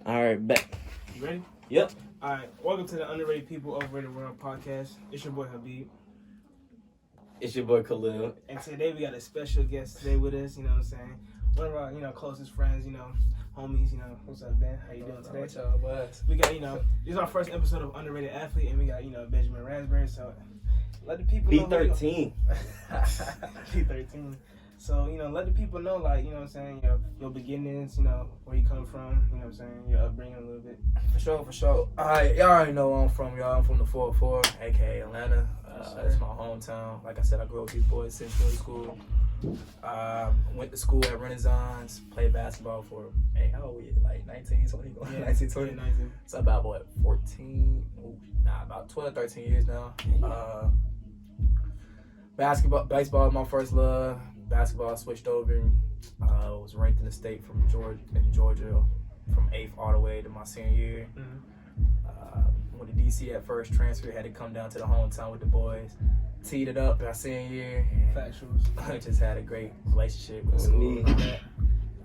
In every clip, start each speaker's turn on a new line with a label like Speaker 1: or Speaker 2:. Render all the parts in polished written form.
Speaker 1: All right, bet.
Speaker 2: You ready?
Speaker 1: Yep.
Speaker 2: All right. Welcome to the Underrated People Overrated World podcast. It's your boy Habib.
Speaker 1: It's your boy Khalil.
Speaker 2: And today we got a special guest today with us, you know what I'm saying? One of our, closest friends, homies, what's up, Ben? How you doing today?
Speaker 3: What's up, boys?
Speaker 2: We got, this is our first episode of Underrated Athlete, and we got, Benjamin Raspberry, so let the people know.
Speaker 1: B13.
Speaker 2: B13. So, let the people know, your beginnings, where you come from, your upbringing a little bit.
Speaker 3: For sure. All right, y'all already know where I'm from, y'all. I'm from the 404, a.k.a. Atlanta. That's my hometown. Like I said, I grew up with these boys since middle school. Went to school at Renaissance, played basketball for, how old were you? Like 19, something?
Speaker 2: Yeah,
Speaker 3: 19, 20?
Speaker 2: Yeah, 19.
Speaker 3: So about, about 12, 13 years now. Baseball is my first love. Basketball switched over. Was ranked in the state in Georgia from 8th all the way to my senior year. Mm-hmm. Went to DC at first, transfer, had to come down to the hometown with the boys. Teed it up my senior year.
Speaker 2: Factuals.
Speaker 3: I just had a great relationship with school.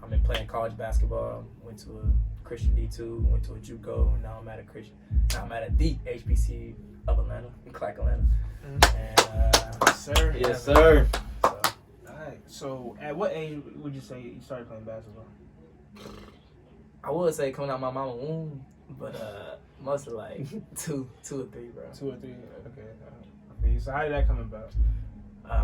Speaker 3: I've been playing college basketball. Went to a Christian D2, went to a JUCO, and now I'm at the HBCU of Atlanta, in Clark, Atlanta.
Speaker 2: Mm-hmm.
Speaker 3: And
Speaker 1: Yes, sir.
Speaker 2: So, at what age would you say you started playing basketball?
Speaker 3: I would say coming out my mama's womb, but mostly like two or three, bro.
Speaker 2: 2 or 3, okay. So how did that come about?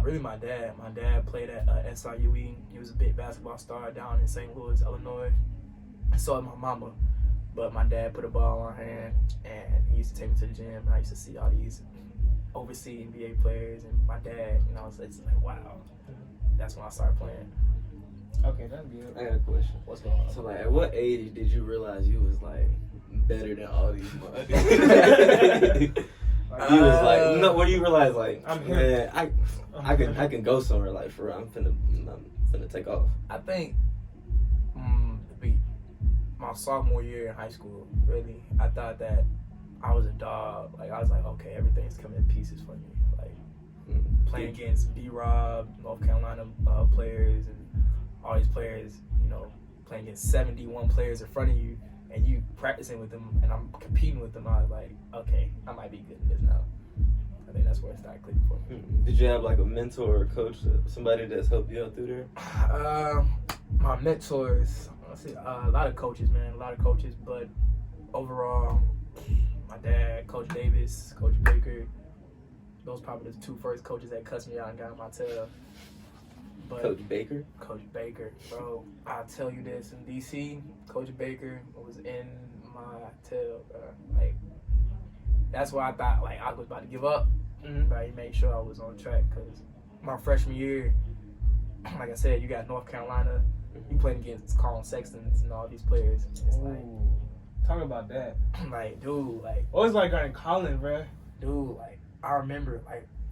Speaker 3: Really my dad. My dad played at SIUE. He was a big basketball star down in St. Louis, Illinois. So did my mama. But my dad put a ball on her hand, and he used to take me to the gym, and I used to see all these overseas NBA players, and my dad, it's like, wow. That's when I started playing.
Speaker 2: Okay, that's good.
Speaker 1: I got a question.
Speaker 3: What's going on?
Speaker 1: So, at what age did you realize you was, better than all these motherfuckers? You was when you realize, I can go somewhere, for real. I'm finna take off.
Speaker 3: I think my sophomore year in high school, really, I thought that I was a dog. I was like, okay, everything's coming in pieces for me. Playing against B-Rob, North Carolina players, and all these players, playing against 71 players in front of you, and you practicing with them, and I'm competing with them. I was like, okay, I might be good at this now. I think that's where it started clicking for me.
Speaker 1: Did you have a mentor or coach, somebody that's helped you out through there?
Speaker 3: My mentors, a lot of coaches, but overall, my dad, Coach Davis, Coach Baker. Those probably the 2 first coaches that cussed me out and got on my tail. But
Speaker 1: Coach Baker?
Speaker 3: Coach Baker, bro. I'll tell you this. In D.C., Coach Baker was in my tail, bro. That's why I thought, I was about to give up. Mm-hmm. But he made sure I was on track. Because my freshman year, like I said, you got North Carolina. You playing against Colin Sexton and all these players. It's
Speaker 2: talk about that.
Speaker 3: Dude,
Speaker 2: what was it like guarding Colin, bro?
Speaker 3: Dude, I remember,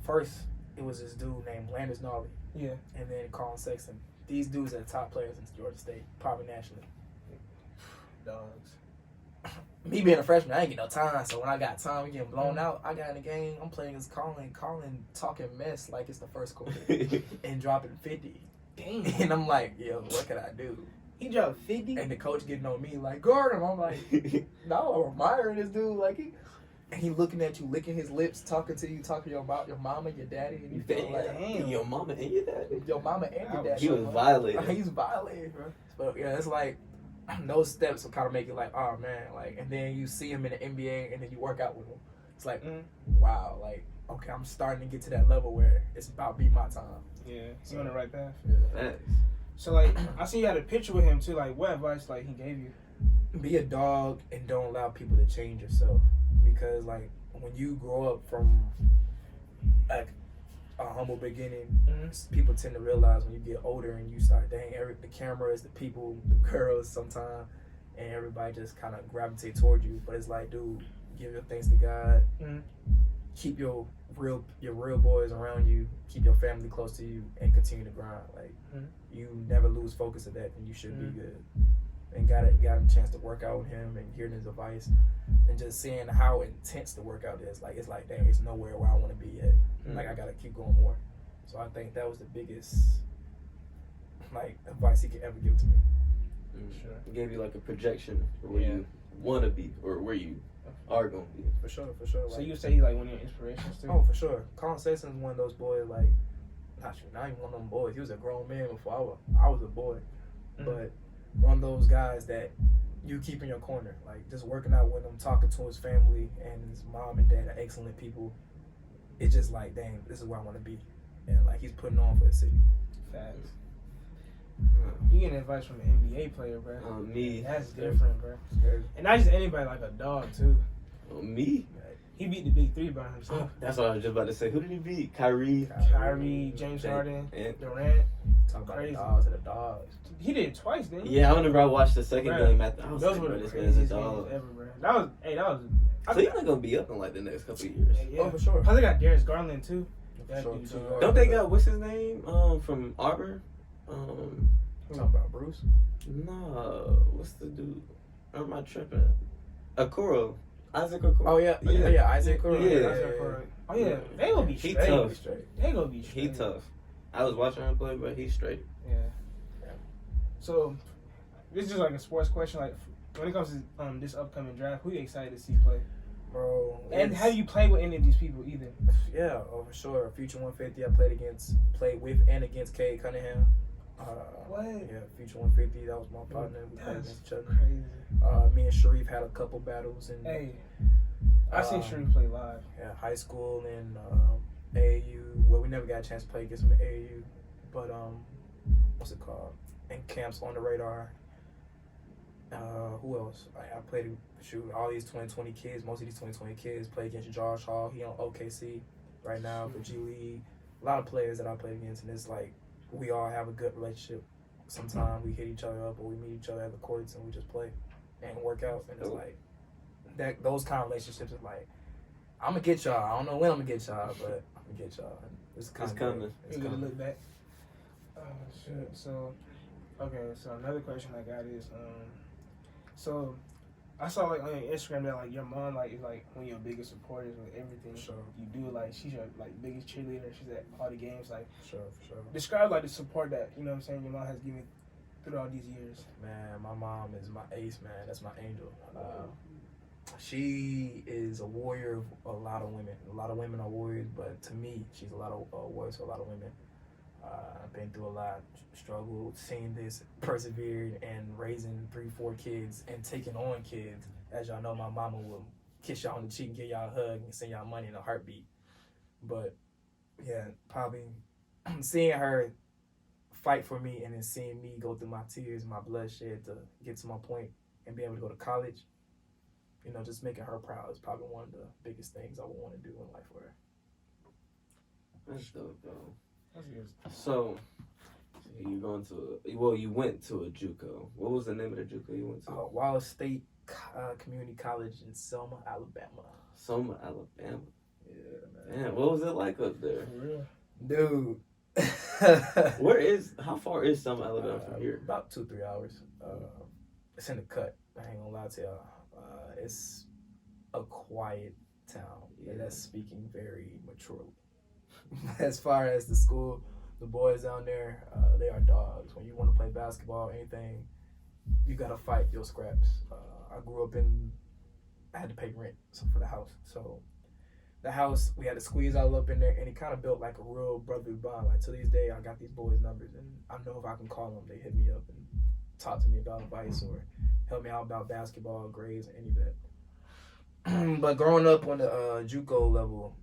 Speaker 3: first, it was this dude named Landis Gnarly.
Speaker 2: Yeah.
Speaker 3: And then Colin Sexton. These dudes are the top players in Georgia State, probably nationally.
Speaker 2: Dogs.
Speaker 3: Me being a freshman, I ain't get no time. So when I got time, we getting blown out. I got in the game. I'm playing against Colin. Colin talking mess like it's the first quarter and dropping 50.
Speaker 2: Damn.
Speaker 3: And I'm like, yo, what can I do?
Speaker 2: He dropped 50?
Speaker 3: And the coach getting on me like, guard him. I'm like, no, I'm admiring this dude. And he looking at you, licking his lips, talking to you, talking about your mama, your daddy, and you feel
Speaker 1: damn. Your mama and your daddy?
Speaker 3: Your mama and your daddy.
Speaker 1: He was violating.
Speaker 3: He's violating, bro. But yeah, it's those steps will kind of make it oh man, and then you see him in the NBA, and then you work out with him. It's wow, okay, I'm starting to get to that level where it's about be my time.
Speaker 2: Yeah, you on the right path.
Speaker 3: Yeah.
Speaker 2: So I see you had a picture with him too. What advice he gave you?
Speaker 3: Be a dog and don't allow people to change yourself. Because when you grow up from a humble beginning, people tend to realize when you get older and you start the cameras, the people, the girls sometimes, and everybody just kind of gravitate toward you. But it's dude, give your things to God. Keep your real boys around you. Keep your family close to you, and continue to grind. You never lose focus of that, and you should be good. And got a chance to work out with him and hearing his advice and just seeing how intense the workout is. It's dang, it's nowhere where I want to be yet. I gotta keep going more. So I think that was the biggest advice he could ever give to me.
Speaker 2: Sure.
Speaker 1: It gave you like a projection for where you want to be or where you are going to be.
Speaker 3: For sure.
Speaker 2: So you say he's like one of your inspirations too?
Speaker 3: Oh, for sure. Colin Sexton is one of those boys, like, not even one of them boys. He was a grown man before I was a boy. But one of those guys that you keep in your corner, like just working out with him, talking to his family, and his mom and dad are excellent people. It's just like, dang, this is where I want to be. And like, he's putting on for the city.
Speaker 2: Facts. You getting advice from an NBA player, bro.
Speaker 1: Me.
Speaker 2: That's different, bro. And not just anybody, like a dog, too.
Speaker 1: Me?
Speaker 2: He beat the big three by himself.
Speaker 1: That's what I was just about to say. Who did he beat? Kyrie,
Speaker 2: James Harden,
Speaker 1: and
Speaker 2: Durant.
Speaker 3: Talk about
Speaker 2: Crazy.
Speaker 3: the dogs.
Speaker 2: He did it twice, didn't he?
Speaker 1: Yeah, I remember I watched the second
Speaker 2: Bro,
Speaker 1: game. I was
Speaker 2: those
Speaker 1: like,
Speaker 2: were
Speaker 1: bro,
Speaker 2: the
Speaker 1: this man's a
Speaker 2: craziest
Speaker 1: dog.
Speaker 2: games ever, bro. That was.
Speaker 1: Cleveland gonna be up in like the next couple of years.
Speaker 2: Yeah.
Speaker 3: Oh, for sure.
Speaker 2: Plus they got Darius Garland too. That
Speaker 3: Sure,
Speaker 2: dude's
Speaker 3: too.
Speaker 2: dog.
Speaker 1: Don't they got what's his name? From Auburn?
Speaker 3: Talking about Bruce.
Speaker 1: No, what's the dude? Or am I tripping? Okoro. Isaac Okoro.
Speaker 3: Oh yeah, Isaac.
Speaker 1: Yeah.
Speaker 2: Oh yeah, they gonna be
Speaker 1: He
Speaker 2: straight.
Speaker 1: tough.
Speaker 2: They gonna be straight.
Speaker 1: He tough. I was watching him play, but he's straight.
Speaker 2: Yeah. So this is just like a sports question. Like when it comes to this upcoming draft, who you excited to see play?
Speaker 3: Bro.
Speaker 2: And how do you play with any of these people either?
Speaker 3: Yeah, for sure. Future 150, I played with and against Cade Cunningham.
Speaker 2: What?
Speaker 3: Yeah, Future 150, that was my partner. We played
Speaker 2: That's
Speaker 3: against each other.
Speaker 2: crazy.
Speaker 3: Me and Sharif had a couple battles in
Speaker 2: Hey, I seen Sharif play live.
Speaker 3: yeah, high school and AAU. Well, we never got a chance to play against him at AAU, but what's it called? And camps on the radar. Who else? I played all these 2020 kids. Most of these 2020 kids play against Josh Hall. He on OKC right now for G League. A lot of players that I played against, and it's like we all have a good relationship. Sometimes we hit each other up or we meet each other at the courts and we just play and work out. And it's like that. Those kind of relationships is like, I'm gonna get y'all. I don't know when I'm gonna get y'all, but I'm gonna get y'all. And it's coming.
Speaker 2: You gonna look back. Oh shit. So, okay. So another question I got is, so I saw like on your Instagram that like your mom like is like one of your biggest supporters with everything
Speaker 3: Sure.
Speaker 2: you do. Like she's your like biggest cheerleader. She's at all the games. Like
Speaker 3: For sure.
Speaker 2: describe like the support that you know what I'm saying your mom has given through all these years.
Speaker 3: Man, my mom is my ace, man. That's my angel. She is a warrior of a lot of women. A lot of women are warriors, but to me, she's a lot of warriors for a lot of women. I've been through a lot, struggled, seeing this, persevered, and raising 3-4 kids and taking on kids. As y'all know, my mama will kiss y'all on the cheek and give y'all a hug and send y'all money in a heartbeat. But yeah, probably seeing her fight for me and then seeing me go through my tears and my bloodshed to get to my point and be able to go to college, you know, just making her proud is probably one of the biggest things I would want to do in life for her.
Speaker 1: That's dope, bro.
Speaker 2: That's good.
Speaker 1: So, you went to a JUCO. What was the name of the JUCO you went to?
Speaker 3: Wallace State Community College in Selma, Alabama.
Speaker 1: Selma, Alabama.
Speaker 3: Yeah, man.
Speaker 1: Man, what was it like up there?
Speaker 2: For real.
Speaker 3: Dude.
Speaker 1: How far is Selma, Alabama from here?
Speaker 3: About 2-3 hours. It's in the cut. I ain't gonna lie to y'all. It's a quiet town.
Speaker 1: Yeah.
Speaker 3: And that's speaking very maturely. As far as the school, the boys down there, they are dogs. When you want to play basketball, anything, you gotta fight your scraps. I grew up I had to pay rent for the house. So the house, we had to squeeze all up in there, and it kind of built like a real brotherly bond. Like to this day, I got these boys' numbers, and I know if I can call them, they hit me up and talk to me about advice or help me out about basketball, grades, or any of that. But growing up on the JUCO level,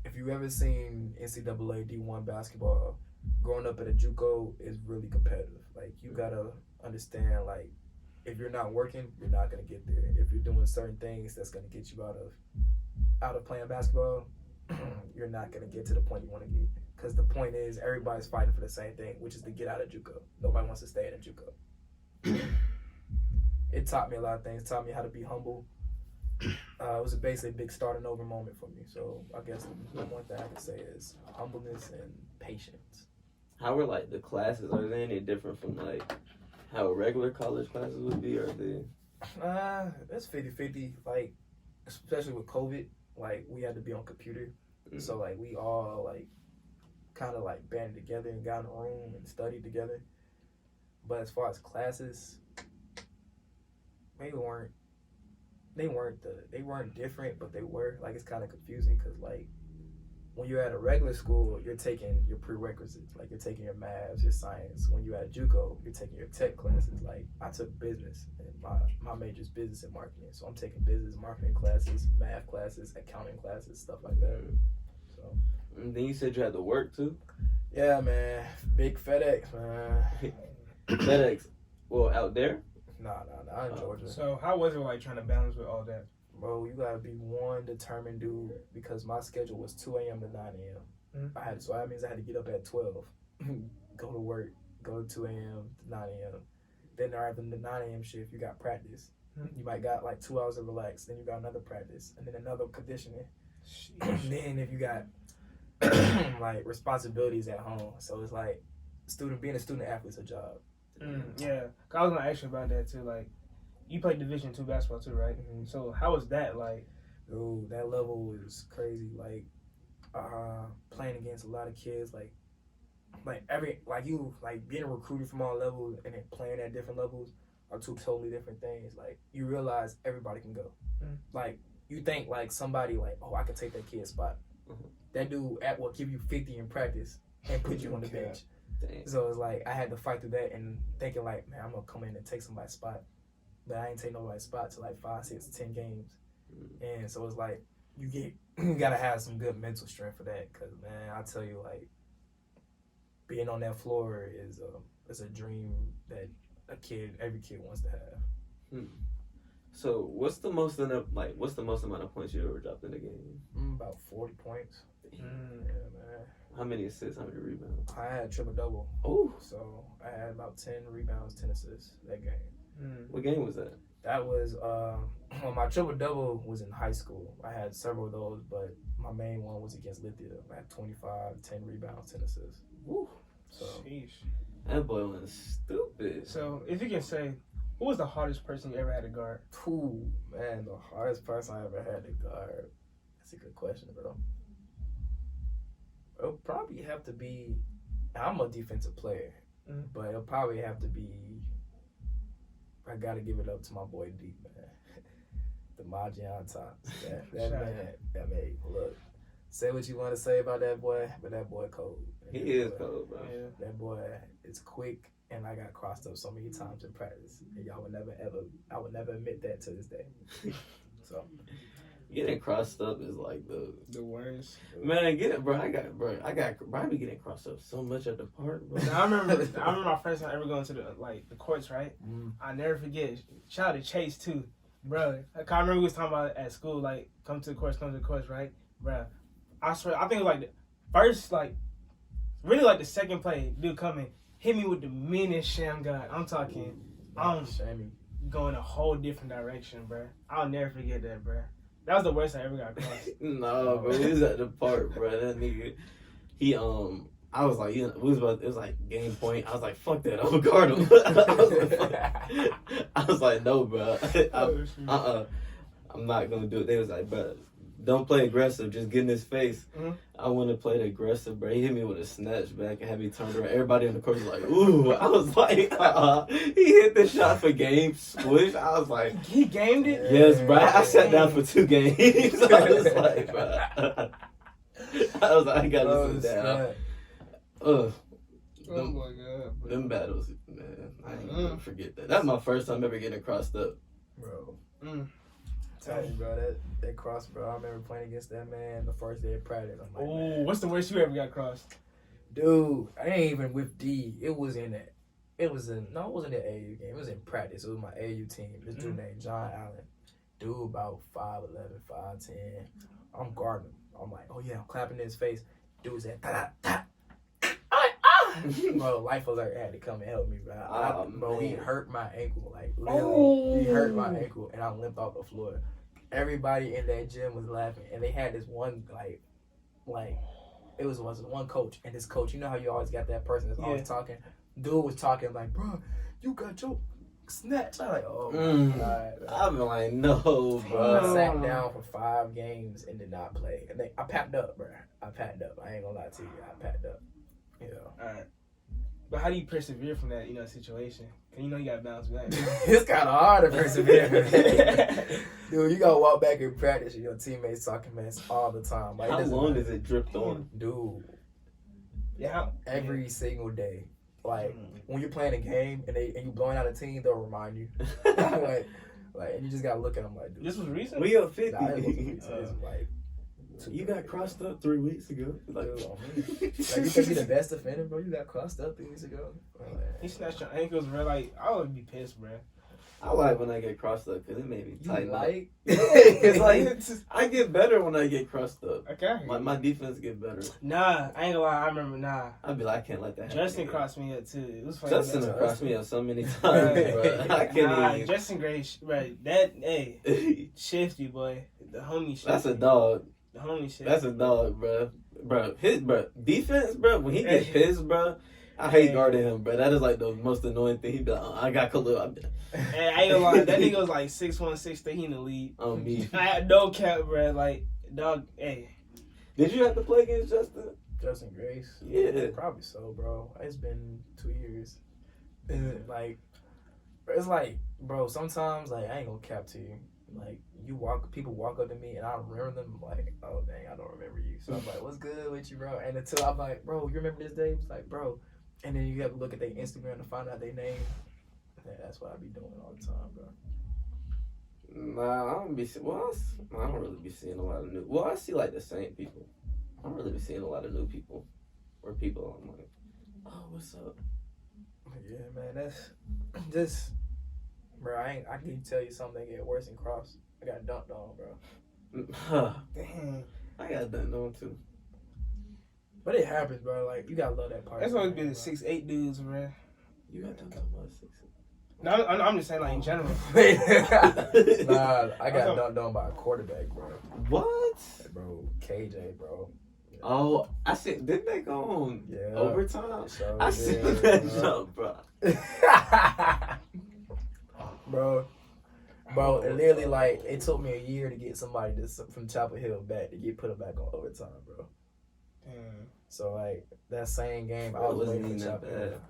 Speaker 3: if you've ever seen NCAA D1 basketball, growing up at a JUCO is really competitive. Like you gotta understand, like if you're not working, you're not gonna get there. If you're doing certain things that's gonna get you out of playing basketball, you're not gonna get to the point you want to get. Because the point is, everybody's fighting for the same thing, which is to get out of JUCO. Nobody wants to stay in a JUCO. It taught me a lot of things. It taught me how to be humble. It was basically a big starting over moment for me. So I guess the one thing I can say is humbleness and patience.
Speaker 1: How were like the classes? Are they any different from like how regular college classes would be? Or are they?
Speaker 3: It's 50-50. Like especially with COVID, like we had to be on computer, so like we all like kind of like banded together and got in a room and studied together. But as far as classes, they weren't different, but they were. Like, it's kind of confusing because, like, when you're at a regular school, you're taking your prerequisites. Like, you're taking your maths, your science. When you're at JUCO, you're taking your tech classes. Like, I took business, and my major is business and marketing. So I'm taking business, marketing classes, math classes, accounting classes, stuff like that. So.
Speaker 1: And then you said you had to work, too?
Speaker 3: Yeah, man. Big FedEx, man.
Speaker 1: FedEx, well, out there?
Speaker 3: Nah, in Georgia.
Speaker 2: So how was it like trying to balance with all that?
Speaker 3: Bro, you gotta be one determined dude because my schedule was 2 a.m. to 9 a.m.
Speaker 2: Mm-hmm.
Speaker 3: So that means I had to get up at 12, go to work, go to 2 a.m. to 9 a.m. Then after the 9 a.m. shift, you got practice.
Speaker 2: Mm-hmm.
Speaker 3: You might got like 2 hours of relax. Then you got another practice, and then another conditioning. Then if you got like responsibilities at home, so it's like being a student athlete's a job.
Speaker 2: Yeah, I was gonna ask you about that too. Like, you played Division II basketball too, right?
Speaker 3: Mm-hmm.
Speaker 2: So how was that like?
Speaker 3: Dude, that level was crazy. Like, playing against a lot of kids, like being recruited from all levels and then playing at different levels are two totally different things. Like, you realize everybody can go. Like, you think like somebody like, oh, I could take that kid's spot. That dude will give you 50 in practice and put you on the bench.
Speaker 1: Dang.
Speaker 3: So it's like I had to fight through that and thinking like, man, I'm gonna come in and take somebody's spot, but I ain't take nobody's spot to like 5, 6, 10 games. And so it's like you gotta have some good mental strength for that, because man, I tell you, like, being on that floor is a dream that every kid wants to have.
Speaker 1: So what's the most amount of points you ever dropped in a game?
Speaker 3: About 40 points. Yeah, man.
Speaker 1: How many assists? How many rebounds?
Speaker 3: I had triple-double.
Speaker 1: Oh.
Speaker 3: So I had about 10 rebounds, 10 assists that game.
Speaker 1: What game was that?
Speaker 3: That was, my triple-double was in high school. I had several of those, but my main one was against Lithia. I had 25, 10 rebounds, 10 assists.
Speaker 1: Woo.
Speaker 3: So,
Speaker 2: sheesh.
Speaker 1: That boy went stupid.
Speaker 2: So if you can say, who was the hardest person you ever had to guard?
Speaker 3: Ooh, man, the hardest person I ever had to guard. That's a good question, bro. It'll probably have to be, I'm a defensive player, but it'll probably have to be, I gotta give it up to my boy D, man. The Majian Thompson. That man, look, say what you want to say about that boy, but that boy cold.
Speaker 1: He is cold, bro.
Speaker 2: Yeah.
Speaker 3: That boy is quick, and I got crossed up so many times in practice, and I would never admit that to this day. So.
Speaker 1: Getting crossed up is like
Speaker 2: the worst.
Speaker 1: Man, I got be getting crossed up so much at the park, bro.
Speaker 2: Now, I remember my first time ever going to the courts, right? I never forget. Shout out to Chase too, bro. I remember we was talking about it at school, like come to the courts, right, bro. I swear, I think it was like the first, like really like the second play, dude coming hit me with the meanest sham god. I'm talking, going a whole different direction, bro. I'll never forget that, bro. That was the worst I ever got crossed.
Speaker 1: No, bro, we was at the park, bro. That nigga, I was like, it was like game point. I was like, fuck that, I'm gonna guard him. I was like, no, bro. I'm not gonna do it. They was like, bro, don't play aggressive, just get in his face. I want to play the aggressive, bro. He hit me with a snatch back and had me turned around. Everybody in the court was like, ooh. I was like, he hit the shot for game, squish. I was like,
Speaker 2: he gamed it?
Speaker 1: Yes, bro. I sat down for 2 games. I was like, bro. I gotta sit down.
Speaker 2: Oh my God, bro.
Speaker 1: Them battles, man. I ain't gonna forget that. That's my first time ever getting crossed up.
Speaker 3: Bro. Tell you, bro, that cross, bro. I remember playing against that man the first day of practice. I'm like, man,
Speaker 2: what's the worst you ever got crossed?
Speaker 3: Dude, I ain't even with D. It wasn't an AAU game. It was in practice. It was my AAU team. This dude named John Allen. Dude about 5'11", 5'10". I'm guarding him. I'm like, oh yeah, I'm clapping in his face. Dude's at ta. Bro, Life Alert had to come and help me, bro. Bro, he hurt my ankle. Like, literally, he hurt my ankle, and I limped off the floor. Everybody in that gym was laughing, and they had this one, like it was one coach, and this coach, you know how you always got that person that's always talking? Dude was talking like, bro, you got your snatch. I'm like, oh my God.
Speaker 1: I'm like, no, bro.
Speaker 3: I sat down for 5 games and did not play. And I packed up, bro. I ain't gonna lie to you. I packed up. Yeah.
Speaker 2: All right. But how do you persevere from that, situation? And you gotta bounce back.
Speaker 3: It's kind of hard to persevere. Dude, you gotta walk back in practice and your teammates talking mess all the time. Like,
Speaker 1: How long does it drip on?
Speaker 3: Dude,
Speaker 2: Yeah.
Speaker 3: every single day. Like, when you're playing a game and you blowing out a team, they'll remind you. like, and you just gotta look at them like, dude.
Speaker 2: This was recent?
Speaker 1: We up 50.
Speaker 3: Nah, it wasn't recent. It's like,
Speaker 1: You got crossed up 3 weeks ago. Like,
Speaker 3: dude, like, you think you the best defender, bro? You got crossed up 3 weeks ago.
Speaker 2: He snatched your ankles, bro. Like, I would be pissed, bro.
Speaker 1: I like when I get crossed up because it made me
Speaker 3: You
Speaker 1: tighten up.
Speaker 3: like?
Speaker 1: It's like I get better when I get crossed up.
Speaker 2: Okay.
Speaker 1: My defense get better.
Speaker 2: Nah, I ain't gonna lie. I remember,
Speaker 1: I'd be like, I can't let that happen.
Speaker 2: Justin
Speaker 1: again.
Speaker 2: crossed me up, too. It was funny.
Speaker 1: Justin done crossed me up so many times,
Speaker 2: Bruh.
Speaker 1: bro. I can't even.
Speaker 2: Justin Gray, right? That, hey, shifty, boy. The homie shifty.
Speaker 1: That's a dog.
Speaker 2: The homie shifty.
Speaker 1: That's a dog, bro. His defense, bro. When he gets
Speaker 2: Hey.
Speaker 1: pissed, bro, I hate
Speaker 2: Hey.
Speaker 1: guarding him, bro. That is like the most annoying thing. He be like, I got Khalil.
Speaker 2: Hey, I ain't gonna lie. That nigga was like 6'1", 6'3", he in the league.
Speaker 1: On me.
Speaker 2: I had no cap, bro. Like, dog, hey.
Speaker 1: Did you have to play against Justin?
Speaker 3: Justin Grace?
Speaker 1: Yeah.
Speaker 3: Probably so, bro. It's been 2 years. And like, it's like, bro, sometimes, like, I ain't gonna cap to you. Like, people walk up to me and I remember them, like, oh, dang, I don't remember you. So I'm like, what's good with you, bro? And until I'm like, bro, you remember this day? It's like, bro. And then you have to look at their Instagram to find out their name. Yeah, that's what I be doing all the time, bro.
Speaker 1: Nah, I don't be. Well, I don't really be seeing a lot of new. Well, I see like the same people. I don't really be seeing a lot of new people, or people. I'm like, oh, what's up?
Speaker 3: Yeah, man, that's just, bro. I can tell you something that get worse than cross. I got dunked on, bro.
Speaker 2: Dang.
Speaker 1: I got dunked on too.
Speaker 3: But it happens, bro. Like, you gotta love that part.
Speaker 2: That's always been the 6'8" dudes, bro.
Speaker 1: You got dunked on by 6.
Speaker 2: No, I'm just saying, like, in general.
Speaker 3: Nah, I got dunked on by a quarterback, bro.
Speaker 1: What?
Speaker 3: Bro, KJ, bro.
Speaker 1: Oh, I said, didn't they go on overtime?
Speaker 3: So,
Speaker 1: I seen
Speaker 3: yeah,
Speaker 1: that
Speaker 3: bro.
Speaker 1: jump, bro.
Speaker 3: Bro, it literally, like, it took me a year to get somebody from Chapel Hill back to put him back on overtime, bro.
Speaker 2: Damn.
Speaker 3: So, like, that same game, I
Speaker 1: It
Speaker 3: was
Speaker 1: wasn't
Speaker 3: waiting
Speaker 1: even
Speaker 3: for
Speaker 1: that
Speaker 3: Chapel Hill.
Speaker 1: bad.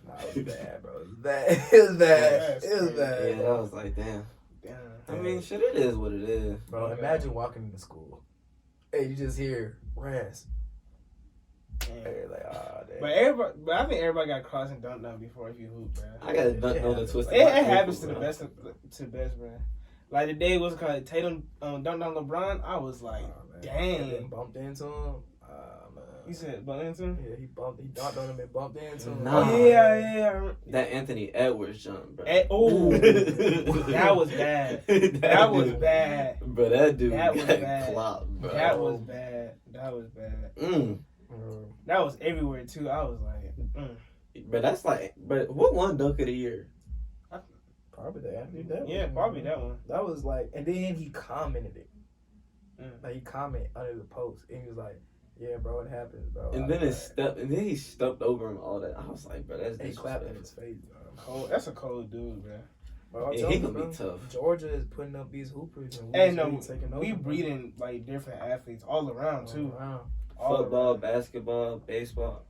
Speaker 3: Nah, it was bad, bro. It was bad. It was bad. It was bad.
Speaker 1: Yeah, I was like, damn.
Speaker 2: Damn.
Speaker 1: I mean, shit, it is what it is.
Speaker 3: Bro, imagine walking into school. Hey, you just hear Raz.
Speaker 2: Damn.
Speaker 3: Hey, like, ah, damn.
Speaker 2: But I think everybody got crossed and dunked on before if you hoop, bro.
Speaker 1: I got dunked on the twisted.
Speaker 2: It happens to the best, bro. Like the day was called Tatum dunked on LeBron. I was like,
Speaker 3: And then
Speaker 2: dang.
Speaker 3: bumped into him. Man.
Speaker 2: You said bumped into him?
Speaker 3: Yeah, he dunked on him and bumped into him.
Speaker 1: Nah.
Speaker 2: Oh yeah.
Speaker 1: That Anthony Edwards jump, bro.
Speaker 2: Oh, that was bad. That was bad.
Speaker 1: Bro, that dude
Speaker 2: That was
Speaker 1: got
Speaker 2: bad.
Speaker 1: clopped, bro.
Speaker 2: That was bad. That was bad. That was everywhere too. I was like,
Speaker 1: But that's like, but what one dunk of the year?
Speaker 3: Probably the Anthony Davis.
Speaker 2: yeah, probably that one.
Speaker 3: That was like, and then he commented it. Like, he commented under the post, and he was like, "Yeah, bro, it happens, bro."
Speaker 1: And then he stepped over him all that. I was like, bro, that's
Speaker 3: he clapped in
Speaker 1: disrespectful.
Speaker 3: his face, bro.
Speaker 2: Cold. That's a cold dude, man.
Speaker 3: Bro,
Speaker 1: Yeah, he gonna be tough.
Speaker 3: Georgia is putting up these hoopers, and
Speaker 2: Hey, no,
Speaker 3: taking over.
Speaker 2: we breeding like different athletes all around too. All
Speaker 1: Football,
Speaker 2: around.
Speaker 1: basketball, baseball.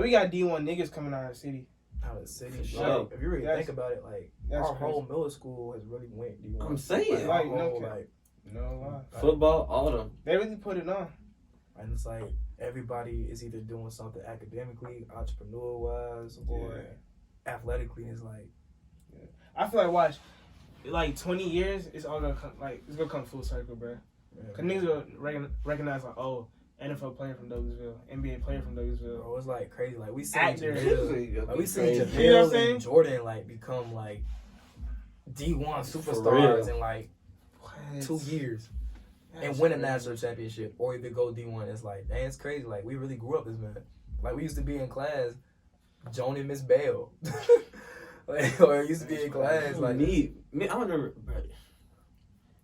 Speaker 2: We got D1 niggas coming out of the city.
Speaker 3: Out of the city.
Speaker 1: For
Speaker 3: Like,
Speaker 1: sure.
Speaker 3: if you really
Speaker 2: That's-
Speaker 3: think about it, like,
Speaker 2: that's
Speaker 3: our
Speaker 2: crazy.
Speaker 3: whole middle school has really went D1.
Speaker 1: I'm saying.
Speaker 3: Like,
Speaker 2: Like,
Speaker 3: our
Speaker 2: no
Speaker 3: whole,
Speaker 2: cap.
Speaker 3: like,
Speaker 2: No lie.
Speaker 1: Football, all them.
Speaker 2: They really put it on.
Speaker 3: and it's like everybody is either doing something academically, entrepreneur wise, or athletically. It's like,
Speaker 2: I feel like watch, like 20 years, it's all gonna come, like it's gonna come full circle, bro. Cause niggas will recognize like, oh, NFL player from Douglasville, NBA player from Douglasville.
Speaker 3: bro, it's like crazy. Like, we seen
Speaker 2: Actor.
Speaker 3: Jamil, like, we seen
Speaker 2: You know what I'm
Speaker 3: Jamil
Speaker 2: saying?
Speaker 3: and Jordan like become like D1
Speaker 1: real.
Speaker 3: superstars in like
Speaker 2: What?
Speaker 3: 2 years.
Speaker 2: That's
Speaker 3: And win a
Speaker 2: crazy.
Speaker 3: national championship, or either go D1. It's like, dang, it's crazy. Like, we really grew up as men. Like, we used to be in class, Joan and Miss Bell. Like, or used to be in class, like,
Speaker 1: me, I remember, bro.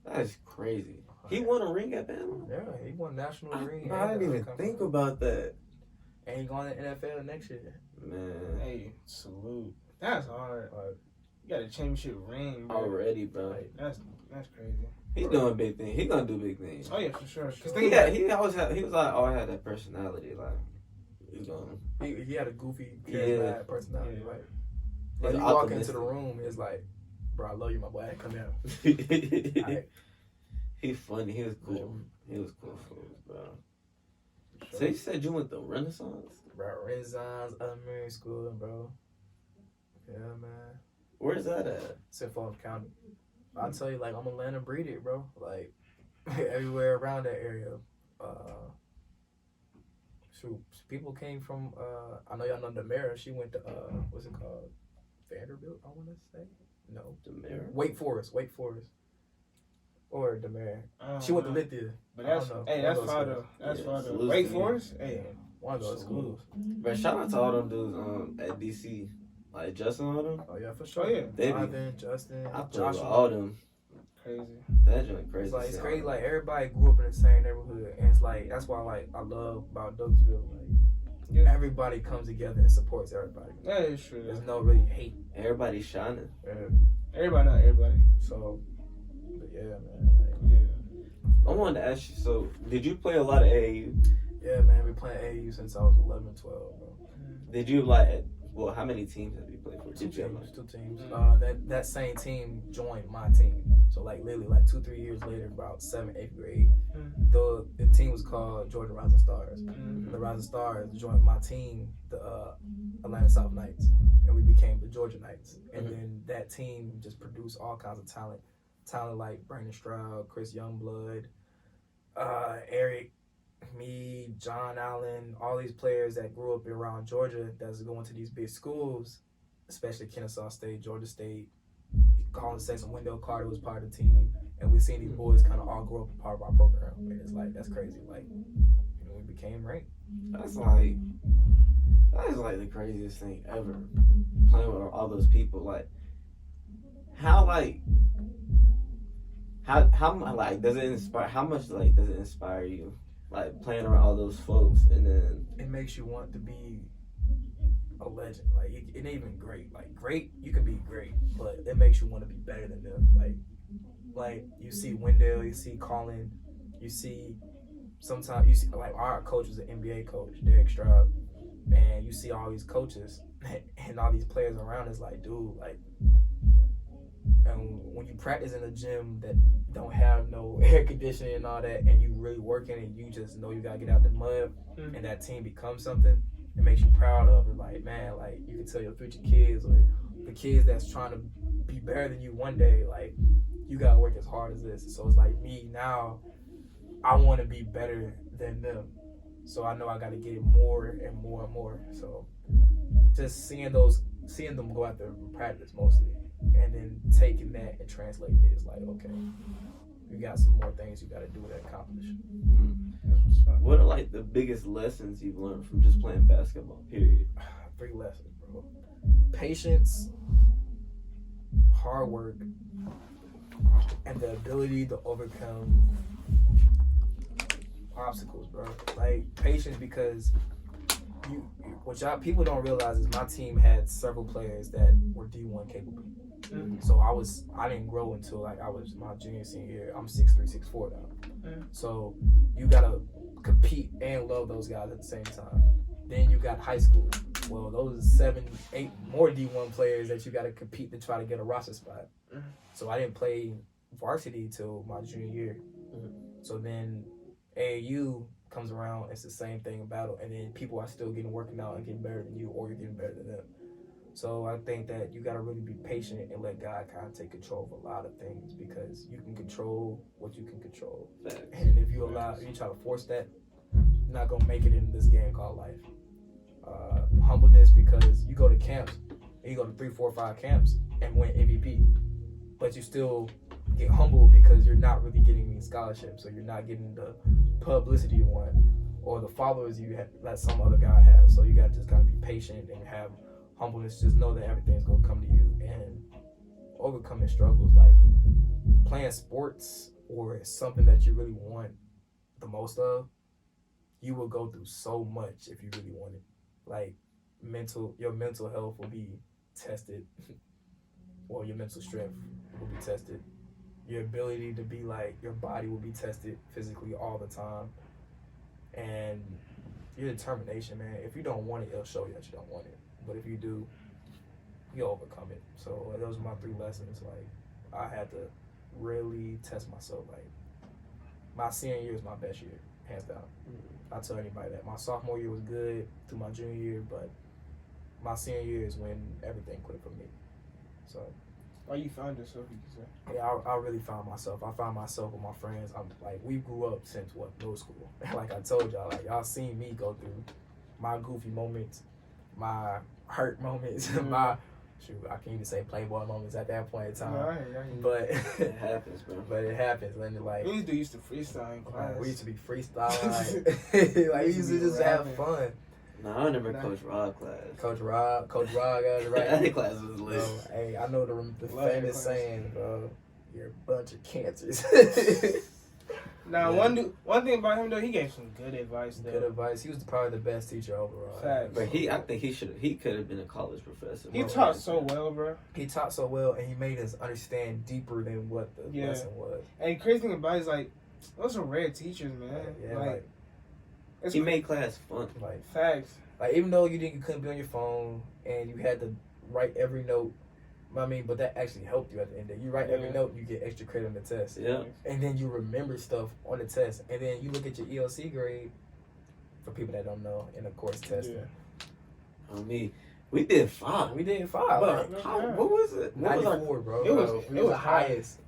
Speaker 1: That's crazy. He won a ring at Bama.
Speaker 3: yeah, he won national ring.
Speaker 1: I didn't even think about that.
Speaker 3: And he going to NFL next year.
Speaker 1: Man,
Speaker 2: Hey, salute. That's hard.
Speaker 3: Like,
Speaker 2: You got a championship ring, bro.
Speaker 1: already, bro.
Speaker 3: like,
Speaker 2: That's crazy.
Speaker 1: He's doing big things. He gonna do big things.
Speaker 2: Oh yeah, for sure. Cause
Speaker 1: He
Speaker 2: think about it.
Speaker 1: he always had. He was like always had that personality. Like you gonna.
Speaker 3: He had a goofy,
Speaker 1: Yeah.
Speaker 3: charismatic personality.
Speaker 2: Yeah.
Speaker 3: Like
Speaker 1: He's
Speaker 3: you walk into
Speaker 1: optimistic.
Speaker 3: the room, it's like, bro, I love you, my boy. Come here. Like,
Speaker 1: He funny. He was cool. He was cool for us, bro. So you said you went to Renaissance?
Speaker 3: bro, Renaissance Elementary School, bro. Yeah, man.
Speaker 1: Where's that at?
Speaker 3: It's in Fulton County. I'll tell you, like, I'm Atlanta breeded, bro. Like, everywhere around that area. Shoot, people came from, I know y'all know the mayor. She went to, what's it called? Vanderbilt, I want to say? No.
Speaker 1: The mayor?
Speaker 3: Wake Forest. Or the mayor. She went to Lithia.
Speaker 2: But that's far though. That's far though. Wake Forest? Hey.
Speaker 3: One of those schools.
Speaker 1: But shout out to all them dudes at DC. Like Justin and all them.
Speaker 3: Oh, yeah, for sure.
Speaker 2: Oh, yeah.
Speaker 3: Jonathan, Justin,
Speaker 1: I played with
Speaker 3: Joshua.
Speaker 1: all them.
Speaker 2: Crazy.
Speaker 1: That joint crazy.
Speaker 3: It's crazy. Like, everybody grew up in the same neighborhood. And it's like, that's why, like, I love about Douglasville. Like, everybody comes together and supports everybody.
Speaker 2: That is true.
Speaker 3: There's no really hate.
Speaker 1: Everybody's shining.
Speaker 2: Everybody, not everybody.
Speaker 3: So, but yeah, man. Like,
Speaker 1: I wanted to ask you, so did you play a lot of AAU?
Speaker 3: yeah, man. We playing AAU since I was 11, 12, bro.
Speaker 1: Did you like, well, how many teams have you played for?
Speaker 3: Two
Speaker 1: Did you have,
Speaker 3: teams.
Speaker 2: Mm-hmm.
Speaker 3: That same team joined my team. So, like, literally, like, 2-3 years later, about 7th, 8th grade, the team was called Georgia Rising Stars. The Rising Stars joined my team, the Atlanta South Knights, and we became the Georgia Knights. And then that team just produced all kinds of talent like Brandon Stroud, Chris Youngblood, Eric, me, John Allen, all these players that grew up around Georgia that's going to these big schools, especially Kennesaw State, Georgia State. Colin Sexton, Wendell Carter was part of the team, and we seen these boys kind of all grow up a part of our program. And it's like, that's crazy. Like, we became ranked.
Speaker 1: That is like the craziest thing ever. Playing with all those people, like, how does it inspire? How much does it inspire you? Like playing around all those folks, and then
Speaker 3: it makes you want to be a legend. Like, it ain't even great. Like, great, you can be great, but it makes you want to be better than them. Like you see Wendell, you see Colin, sometimes you see, like, our coach was an NBA coach, Derek Stroud, and you see all these coaches and all these players around. It's like, dude, like, and when you practice in a gym that don't have no air conditioning and all that, and you really working and you just know you gotta get out the mud, and that team becomes something, it makes you proud of it. Like, man, like, you can tell your future kids or the kids that's trying to be better than you one day, like, you gotta work as hard as this. So it's like, me now, I want to be better than them. So I know I gotta get it more and more and more. So just seeing them go out there and practice mostly, and then taking that and translating it is like, okay, you got some more things you got to do to accomplish.
Speaker 1: What are like the biggest lessons you've learned from just playing basketball, period?
Speaker 3: 3 lessons, bro. Patience, hard work, and the ability to overcome obstacles, bro. Like, patience, because what y'all people don't realize is my team had several players that were D1 capable. So I didn't grow until like I was my junior, senior year. I'm 6'3", 6'4" now. So you gotta compete and love those guys at the same time. Then you got high school. Well, those 7, 8 more D1 players that you gotta compete to try to get a roster spot. So I didn't play varsity till my junior year. So then AAU comes around, it's the same thing about it, and then people are still working out and getting better than you, or you're getting better than them. So I think that you got to really be patient and let God kind of take control of a lot of things, because you can control what you can control. And if you try to force that, you're not going to make it in this game called life. Humbleness, because you go to camps, and you go to 3, 4, 5 camps and win MVP, but you still get humbled because you're not really getting any scholarships, or you're not getting the publicity you want, or the followers you have that some other guy has. So you got to just kind of be patient and have humbleness. Just know that everything's going to come to you, and overcoming struggles like playing sports or something that you really want the most of. You will go through so much if you really want it. Like, your mental health will be tested, or your mental strength will be tested. Your ability to be like, your body will be tested physically all the time. And your determination, man. If you don't want it, it'll show you that you don't want it. But if you do, you'll overcome it. So those are my 3 lessons. Like, I had to really test myself. Like, my senior year is my best year, hands down. I tell anybody that. My sophomore year was good through my junior year, but my senior year is when everything clicked for me. So,
Speaker 2: Or you found yourself, you can say.
Speaker 3: yeah, I really found myself. I found myself with my friends. I'm like, we grew up since middle school. Like I told y'all, like y'all seen me go through my goofy moments, my hurt moments, my I can't even say playboy moments at that point in time.
Speaker 2: No, I
Speaker 3: but
Speaker 1: It happens, bro.
Speaker 3: But it happens. And like
Speaker 2: we used to freestyle in class.
Speaker 3: we used to be freestyling. Like we used to just have fun.
Speaker 1: No, I remember Coach Rob class.
Speaker 3: Coach Rob got it right.
Speaker 1: That class was lit.
Speaker 3: Bro, hey, I know the famous saying, bro. You're a bunch of cancers.
Speaker 2: Now, one thing about him though, he gave some good advice. Though.
Speaker 3: Good advice. He was probably the best teacher overall.
Speaker 2: Facts.
Speaker 1: But I think he could have been a college professor.
Speaker 2: He taught so well, bro.
Speaker 3: He taught so well, and he made us understand deeper than what the lesson was.
Speaker 2: And the crazy thing about it is like, those are rare teachers, man.
Speaker 3: Yeah,
Speaker 2: like
Speaker 1: he made class fun.
Speaker 3: Like
Speaker 2: facts.
Speaker 3: Like even though you couldn't be on your phone and you had to write every note. I mean, but that actually helped you at the end of the day. You write every note, you get extra credit on the test.
Speaker 1: Yeah.
Speaker 3: And then you remember stuff on the test. And then you look at your ELC grade, for people that don't know, in the course testing.
Speaker 1: Yeah. On me, we did 5.
Speaker 3: We did 5.
Speaker 1: But what was it? What
Speaker 3: 94, bro.
Speaker 2: It was
Speaker 3: the highest.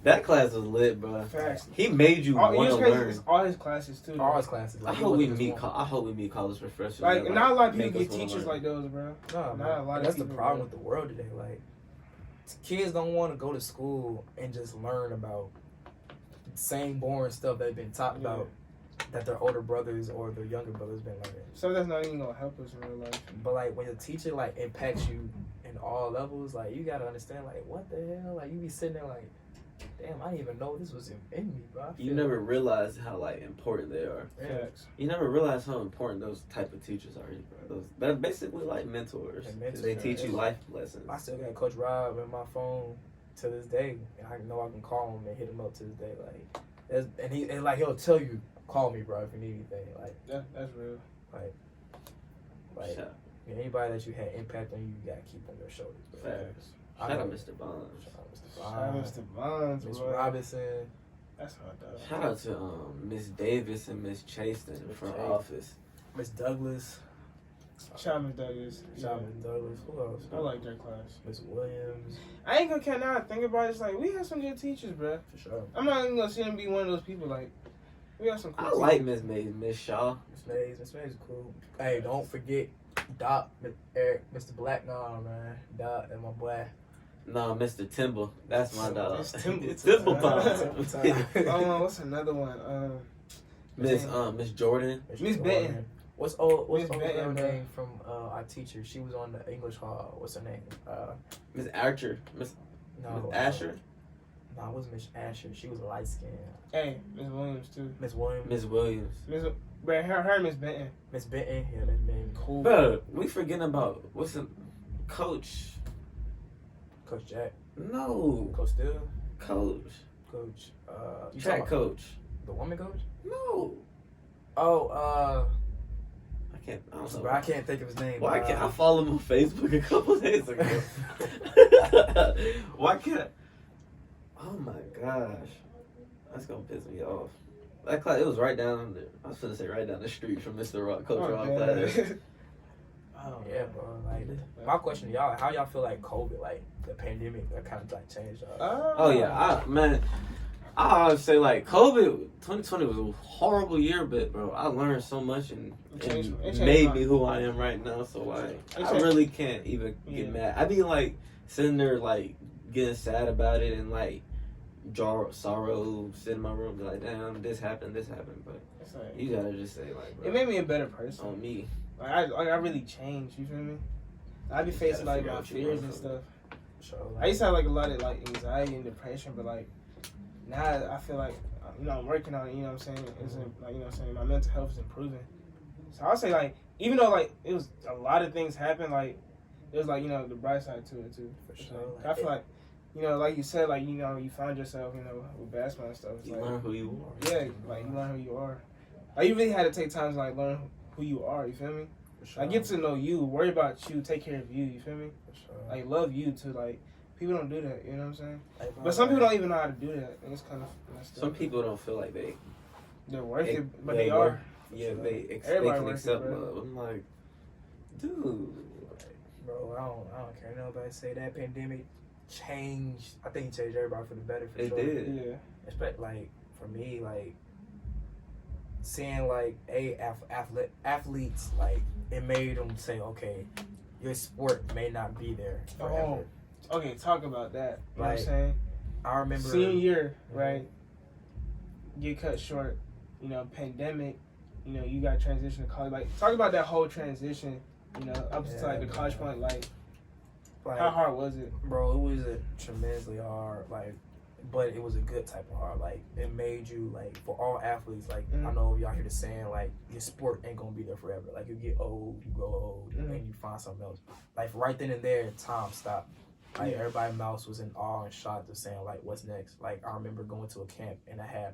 Speaker 1: That class was lit, bro.
Speaker 2: Facts.
Speaker 1: He made you want to learn.
Speaker 2: All his classes too.
Speaker 3: All his classes.
Speaker 1: Like, I hope we meet college professors.
Speaker 2: Like,
Speaker 1: that,
Speaker 2: not a lot of
Speaker 1: make
Speaker 2: people
Speaker 1: us
Speaker 2: get
Speaker 1: wanna
Speaker 2: teachers
Speaker 1: learn.
Speaker 2: like those, bro.
Speaker 3: No,
Speaker 2: not a lot of
Speaker 3: that's
Speaker 2: people.
Speaker 3: the problem with the world today. Like, kids don't want to go to school and just learn about the same boring stuff they've been taught about that their older brothers or their younger brothers been learning.
Speaker 2: So that's not even gonna help us in real life.
Speaker 3: But like when a teacher like impacts you in all levels, like you gotta understand like what the hell? Like you be sitting there like, damn, I didn't even know this was in me, bro.
Speaker 1: You never realize how like important they are.
Speaker 2: Facts.
Speaker 1: You never realize how important those type of teachers are. Bro. They're basically like mentors. They teach you life lessons.
Speaker 3: I still got Coach Rob in my phone to this day, and I know I can call him and hit him up to this day. Like, and he'll tell you, call me, bro, if you need anything. Like
Speaker 2: that's real.
Speaker 3: Like anybody that you had impact on you, you gotta keep on your shoulders. Bro.
Speaker 1: Facts. Shout out Mr. Bonds.
Speaker 2: Shout out Mr. Bonds,
Speaker 3: Miss
Speaker 2: bro.
Speaker 3: Robinson.
Speaker 2: That's hard though.
Speaker 1: Shout out to Miss Davis and Miss Chaston from office.
Speaker 3: Miss Douglas.
Speaker 2: Shout out Miss Douglas.
Speaker 3: Shout out Miss Douglas. Who else?
Speaker 2: I like their class.
Speaker 3: Miss Williams.
Speaker 2: I ain't gonna care now. I think about it. It's like we have some good teachers, bro.
Speaker 3: For sure.
Speaker 2: I'm not even gonna see them be one of those people. Like we have some. Cool
Speaker 1: I
Speaker 2: teachers.
Speaker 1: like Miss Mays, Miss Shaw.
Speaker 3: Miss Mays is cool. Hey, don't forget Doc, Eric, Mr. Black. No, man. Doc, that's my boy.
Speaker 1: No, Mr. Timber. That's my dog.
Speaker 2: It's Timber.
Speaker 1: Timber
Speaker 3: Time.
Speaker 2: What's another one?
Speaker 1: Miss Jordan.
Speaker 2: Miss Benton.
Speaker 3: What's old
Speaker 2: Miss
Speaker 3: girl
Speaker 2: Benton, bro.
Speaker 3: name from our teacher? She was on the English Hall. What's her name?
Speaker 1: Miss Archer. Miss Asher.
Speaker 3: No, it wasn't Miss Asher. She was light skinned.
Speaker 2: Hey, Miss Williams too.
Speaker 3: Miss Williams.
Speaker 1: Miss Williams.
Speaker 2: But her Miss Benton.
Speaker 3: Miss Benton. Yeah, Miss Benton.
Speaker 2: Cool.
Speaker 1: Bro, we forgetting about what's the Coach.
Speaker 3: Coach Jack.
Speaker 1: No.
Speaker 3: Coach Still.
Speaker 1: Coach.
Speaker 3: Coach. You
Speaker 1: Track
Speaker 3: talking about
Speaker 1: coach.
Speaker 3: the woman coach?
Speaker 1: No.
Speaker 3: Oh,
Speaker 1: I don't know.
Speaker 3: bro, I can't think of his name.
Speaker 1: Why can't I follow him on Facebook a couple days ago? Why can't? Oh my gosh, that's gonna piss me off. That class, it was right down there. I was gonna say right down the street from Mr. Rock, Coach Rock class.
Speaker 2: Oh,
Speaker 3: yeah, bro. Like, my question to y'all: how y'all feel like COVID, like the pandemic, that kind of like changed y'all?
Speaker 1: Oh yeah, I always say like COVID 2020 was a horrible year, but bro, I learned so much and made me who I am right now. So like, I really can't even get mad. I be like sitting there like getting sad about it and like sorrow, sit in my room, be like, damn, this happened, but
Speaker 2: like,
Speaker 1: you gotta just say like, bro,
Speaker 2: it made me a better person.
Speaker 1: On me,
Speaker 2: like I really changed. You feel me? I be facing like my fears and stuff.
Speaker 3: So,
Speaker 2: I used to have like a lot of like anxiety and depression, but like now I feel like I'm working on it. You know what I'm saying? It's like, you know what I'm saying, my mental health is improving. So I'll say like even though like it was a lot of things happened, like it was like, you know, the bright side to it too.
Speaker 3: For sure.
Speaker 2: I feel like, you know, like you said, like, you know, you find yourself, you know, with basketball and stuff. It's
Speaker 1: you
Speaker 2: like,
Speaker 1: learn who you are.
Speaker 2: Yeah, like you learn who you are. Like you really had to take time to like learn who who you are. You feel me?
Speaker 3: For sure.
Speaker 2: Like, get to know you, worry about you, take care of you. You feel me?
Speaker 3: For sure.
Speaker 2: Like, love you too. Like, people don't do that. You know what I'm saying?
Speaker 3: Like,
Speaker 2: But some people don't even know how to do that. And it's kind of messed up.
Speaker 1: Some people don't feel like
Speaker 2: they're worth it, but
Speaker 1: they
Speaker 2: they are.
Speaker 1: Yeah, they
Speaker 2: Everybody
Speaker 1: can
Speaker 2: worth
Speaker 1: accept
Speaker 2: it, bro.
Speaker 1: love. I'm like, dude.
Speaker 3: Bro, I don't care. Nobody say that pandemic changed. I think it changed everybody for the better. For
Speaker 1: It
Speaker 3: sure.
Speaker 1: did.
Speaker 2: Yeah.
Speaker 3: Especially like for me, like seeing like athletes, like it made them say, okay, your sport may not be there forever.
Speaker 2: Oh, okay. Talk about that. You know what I'm
Speaker 3: Like,
Speaker 2: saying?
Speaker 3: I remember
Speaker 2: Senior year, right? Get cut short. You know, pandemic. You know, you got transition to college. Like, talk about that whole transition. You know, up to like the college point. Like, how hard was it?
Speaker 3: Bro, it was a tremendously hard, like, but it was a good type of hard. Like, it made you, like, for all athletes, like, I know y'all hear the saying, like, your sport ain't gonna be there forever. Like, you get old, you grow old, and you find something else. Like, right then and there, time stopped. Like, everybody's mouth was in awe and shocked of saying, like, what's next? Like, I remember going to a camp, and I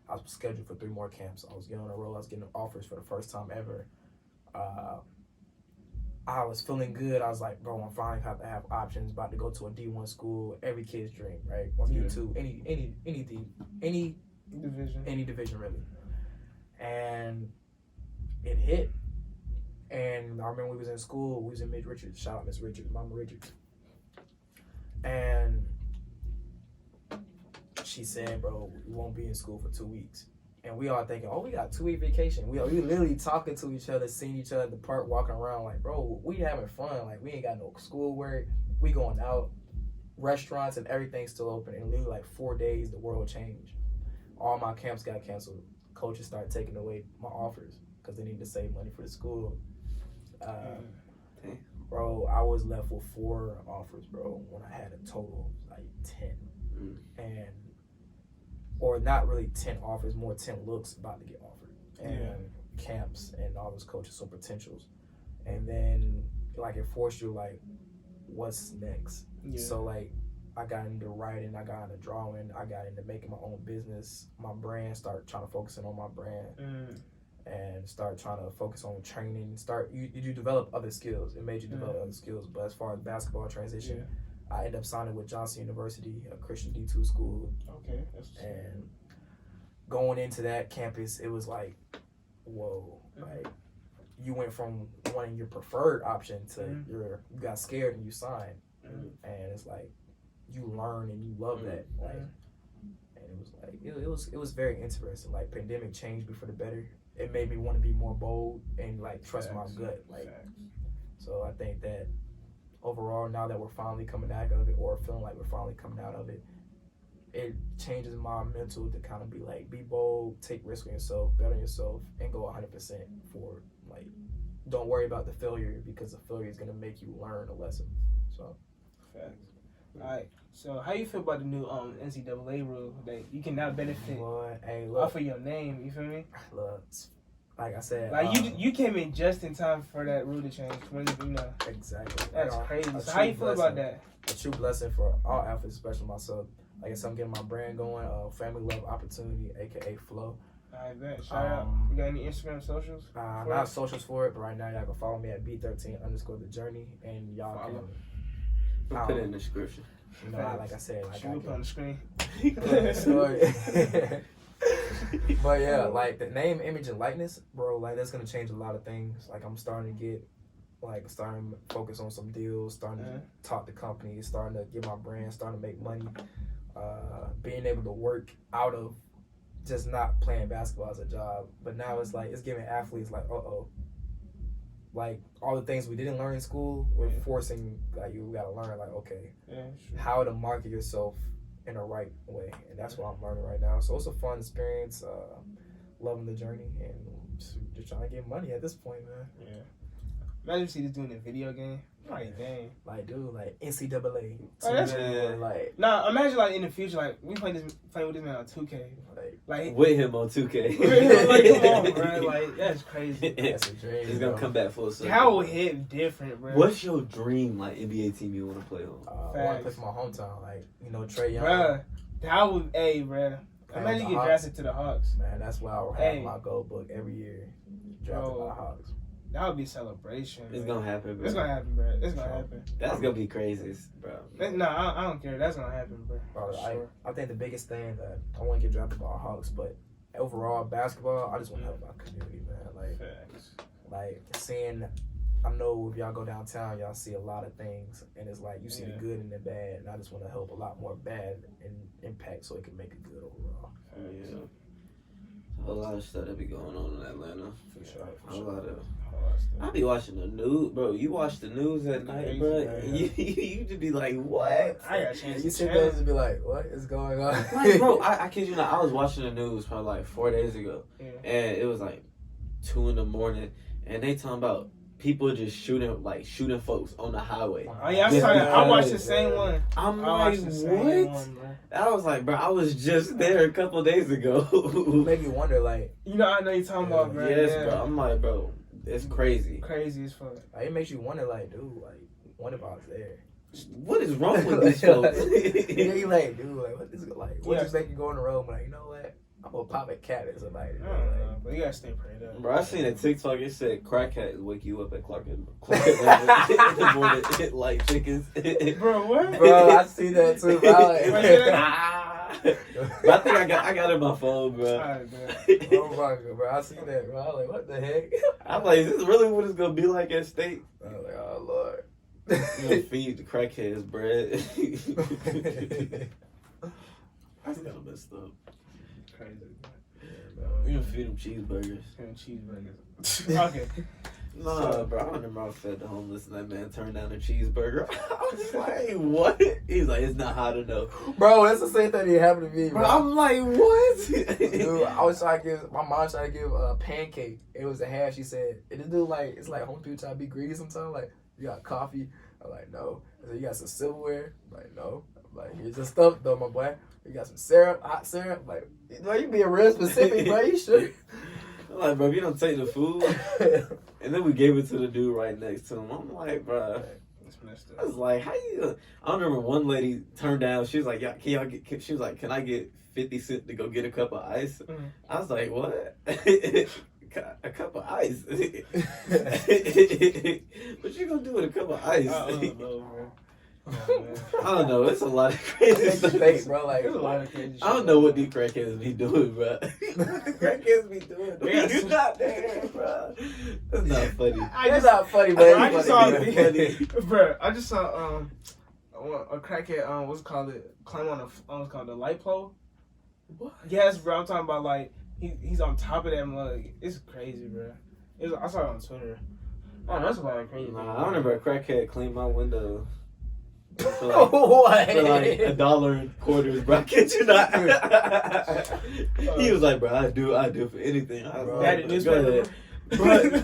Speaker 3: was scheduled for 3 more camps. I was getting on a roll. I was getting offers for the first time ever. I was feeling good. I was like, bro, I'm finally have to have options. About to go to a D1 school. Every kid's dream, right? Or D2, any division really. And it hit. And I remember we was in school. We was in Miss Richards. Shout out Miss Richards, Mama Richards. And she said, bro, we won't be in school for 2 weeks. And we all thinking, oh, we got 2-week vacation. We literally talking to each other, seeing each other at the park, walking around like, bro, we having fun. Like, we ain't got no schoolwork. We going out. Restaurants and everything's still open. And literally like 4 days, the world changed. All my camps got canceled. Coaches started taking away my offers because they need to save money for the school. Bro, I was left with 4 offers, bro, when I had a total of like 10. And or not really 10 offers, more 10 looks about to get offered. And camps and all those coaches, some potentials. And then, like, it forced you, like, what's next? Yeah. So, like, I got into writing, I got into drawing, I got into making my own business. My brand, start trying to focus in on my brand. And start trying to focus on training. You develop other skills. It made you develop other skills. But as far as basketball transition, I ended up signing with Johnson University, a Christian D2 school. Okay. And going into that campus, it was like, whoa. Like, you went from wanting your preferred option to you got scared and you signed. And it's like, you learn and you love that. Like, and it was like, it was very interesting. Like, pandemic changed me for the better. It made me want to be more bold and, like, trust my gut. Like, so I think that overall, now that we're finally coming out of it, or feeling like we're finally coming out of it, it changes my mental to kind of be like, be bold, take risk on yourself, bet on yourself, and go 100% forward. Like, don't worry about the failure, because the failure is going to make you learn a lesson. So,
Speaker 2: facts. All right. So, how you feel about the new NCAA rule that you can now benefit off of your name? You feel me?
Speaker 3: Look, like I said,
Speaker 2: like you came in just in time for that rule to change. When
Speaker 3: exactly,
Speaker 2: that's crazy. So, how you feel about that?
Speaker 3: A true blessing for all athletes, especially myself. Like I said, I'm getting my brand going. Family Love Opportunity, aka Flow.
Speaker 2: I bet. Shout out. You got any Instagram socials?
Speaker 3: Not socials for it, but right now y'all can follow me at B13_the journey, and y'all can.
Speaker 1: I'll put it in the description.
Speaker 3: You know, like I said, like
Speaker 2: I put on the screen.
Speaker 3: But yeah, like the name, image, and likeness, bro. Like that's gonna change a lot of things. Like I'm starting to focus on some deals, starting to talk to companies, starting to get my brand, starting to make money. Being able to work out of just not playing basketball as a job, but now it's like it's giving athletes like, like all the things we didn't learn in school, we're forcing, like, you gotta learn, like, okay, how to market yourself in a right way, and that's what I'm learning right now. So it's a fun experience, loving the journey, and just trying to get money at this point, man. Yeah.
Speaker 2: Imagine if you just doing a video game. Like, dang.
Speaker 3: Like, dude, like NCAA.
Speaker 2: Nah, imagine like in the future, like we playing with this man on 2K. Like
Speaker 1: with him on 2K.
Speaker 2: Like, come on, bro. Like, that's crazy.
Speaker 3: That's a dream.
Speaker 1: He's gonna come back full circle.
Speaker 2: How will hit different, bro?
Speaker 1: What's your dream like NBA team you want to play on?
Speaker 3: I want to play for my hometown, like, you know, Trey Young.
Speaker 2: Bruh, that would, bro. Imagine you get drafted to the Hawks.
Speaker 3: Man, that's why I have my gold book every year. Drafted by the Hawks.
Speaker 2: That would be celebration.
Speaker 1: It's gonna happen, bro.
Speaker 2: It's gonna happen, bro. It's gonna happen.
Speaker 1: That's gonna be crazy, bro.
Speaker 2: No, I don't care. That's gonna happen, bro.
Speaker 3: Sure. I think the biggest thing that I want to get drafted by the Hawks, but overall basketball, I just want to help my community, man. Like seeing. I know if y'all go downtown, y'all see a lot of things, and it's like you see the good and the bad, and I just want to help a lot more bad and impact so it can make it good overall.
Speaker 1: Yeah. A lot of stuff that be going on in Atlanta.
Speaker 3: For sure.
Speaker 1: A lot of I be watching the news, bro. You watch the news at night, bro. You just be like, what?
Speaker 2: I got a chance.
Speaker 3: You sit there and just be like, what is going on?
Speaker 1: Like, bro, I kid you not. I was watching the news probably like 4 days ago, and it was like 2 a.m, and they talking about people just shooting folks on the highway.
Speaker 2: Oh yeah, I watched the same one.
Speaker 1: I'm like, what? I was like, bro, I was just there a couple days ago.
Speaker 3: Make you wonder, like,
Speaker 2: I know you're talking about, bro.
Speaker 1: Yes, bro. I'm like, bro, it's crazy.
Speaker 2: Crazy as fuck.
Speaker 3: Like, it makes you wonder, like, dude, like, what if I was there?
Speaker 1: What is wrong with these folks?
Speaker 3: You like, dude, like, what is like? What just make you go on the road? Like, you know what? I'm gonna pop a cat at somebody.
Speaker 2: I don't know, but you gotta stay prayed up.
Speaker 1: Bro, I seen a TikTok. It said crackheads wake you up at Clark in the morning like chickens.
Speaker 2: Bro, what?
Speaker 3: Bro, I see that too.
Speaker 1: But I think I got it on my phone, bro.
Speaker 3: Oh my god, bro! I see that, bro. I was like, what the heck?
Speaker 1: I'm like, is this really what it's gonna be like at State?
Speaker 3: I was like, oh lord.
Speaker 1: You gonna feed the crackheads bread? That's kind of messed up.
Speaker 2: Crazy.
Speaker 1: We gonna feed them cheeseburgers.
Speaker 2: Okay.
Speaker 1: Nah, bro, I remember I fed the homeless and that man turned down a cheeseburger. I was like, what? He's like, it's not hot enough.
Speaker 3: Bro, that's the same thing that happened to me, bro.
Speaker 1: I'm like, what?
Speaker 3: Dude, I was trying to give, my mom tried to give a pancake. It was a half, she said. And this dude, like, it's like home people try to be greedy sometimes. Like, you got coffee? I'm like, no. I said, you got some silverware? I'm like, no. I'm like, here's the stuff, though, my boy. You got some syrup, hot syrup? I'm like, you being real specific, bro. You sure?
Speaker 1: I'm like, bro, if you don't take the food. And then we gave it to the dude right next to him. I'm like, bro. I was like, how you? I remember one lady turned down. She was like, yeah, can y'all get? She was like, can I get 50 cents to go get a cup of ice? Mm-hmm. I was like, what? A cup of ice? What you gonna do with a cup of ice?
Speaker 2: I don't know, bro.
Speaker 1: I don't know. It's a lot of crazy stuff,
Speaker 3: bro. Like,
Speaker 2: there's a lot of crazy shit.
Speaker 1: I don't know what these crackheads be doing, bro. What the crackheads be doing? You're not there, bro. That's not funny.
Speaker 3: It's not funny, but
Speaker 2: I just saw a video, bro. I just saw a crackhead what's it called climb on what's called the light pole.
Speaker 1: What?
Speaker 2: Yes, bro. I'm talking about like he's on top of that mug. It's crazy, bro. I saw it on Twitter. Oh, that's a lot of crazy.
Speaker 1: Nah, I remember a crackhead cleaned my window. For
Speaker 3: like
Speaker 1: $1.25, bro. I kid you not. He was like, bro, I do for anything. I was like, go ahead. But